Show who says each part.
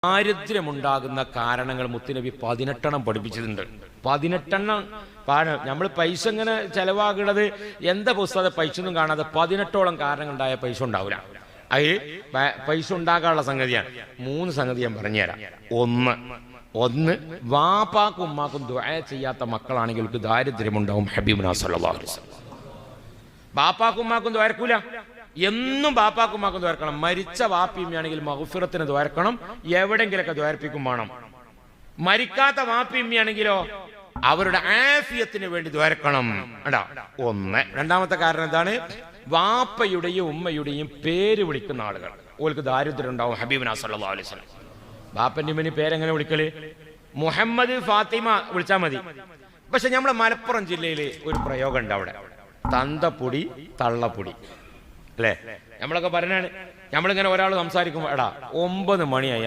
Speaker 1: ദാരിദ്ര്യമുണ്ടാകുന്ന കാരണങ്ങൾ മുത്തുനബി 18 പഠിപ്പിച്ചിട്ടുണ്ട്. 18 നമ്മൾ പൈസ ഇങ്ങനെ ചെലവാകുന്നത് എന്താ പുസ്തകം പൈസ ഒന്നും കാണാതെ 18ഓളം കാരണങ്ങൾ ഉണ്ടായ പൈസ ഉണ്ടാവില്ല. അത് പൈസ ഉണ്ടാക്കാനുള്ള സംഗതിയാണ്. 3 സംഗതി ഞാൻ പറഞ്ഞുതരാം. ഒന്ന് വാപ്പാക്കും ഉമ്മാക്കും ദുആ ചെയ്യാത്ത മക്കളാണെങ്കിൽ അവർക്ക് ദാരിദ്ര്യമുണ്ടാവും. ഹബീബുനാ സല്ലല്ലാഹു അലൈഹി വസല്ലം ബാപ്പാക്കും ഉമ്മാക്കും ദ്വാരക്കൂല. എന്നും ബാപ്പാക്കും ഉമ്മാക്കും ദ്വാരക്കണം. മരിച്ച വാപ്പിയമ്മയാണെങ്കിൽ മഗ്ഫിറത്തിന് ദ്വാരക്കണം, എവിടെങ്കിലൊക്കെ ദ്വാരപ്പിക്കും വേണം. മരിക്കാത്ത വാപ്പിയമ്മയാണെങ്കിലോ അവരുടെ ആഫിയത്തിന് വേണ്ടി ദ്വാരക്കണം. ഒന്ന്. രണ്ടാമത്തെ കാരണം എന്താണ്? വാപ്പയുടെയും ഉമ്മയുടെയും പേര് വിളിക്കുന്ന ആളുകൾ ഓൾക്ക് ദാരിദ്ര്യം ഉണ്ടാവും. ഹബീബുനാ സല്ലല്ലാഹു അലൈഹി വസല്ലം ബാപ്പന്റെ ഉമ്മനി പേരെങ്ങനെ വിളിക്കല്? മുഹമ്മദ് ഫാത്തിമ വിളിച്ചാൽ മതി. പക്ഷെ നമ്മളെ മലപ്പുറം ജില്ലയിൽ ഒരു പ്രയോഗം ഉണ്ട്. അവിടെ തന്തപ്പൊടി തള്ളപ്പൊടി അല്ലേ? നമ്മളൊക്കെ പറഞ്ഞാണ്. നമ്മളിങ്ങനെ ഒരാൾ സംസാരിക്കുമ്പോൾ 9 മണിയായ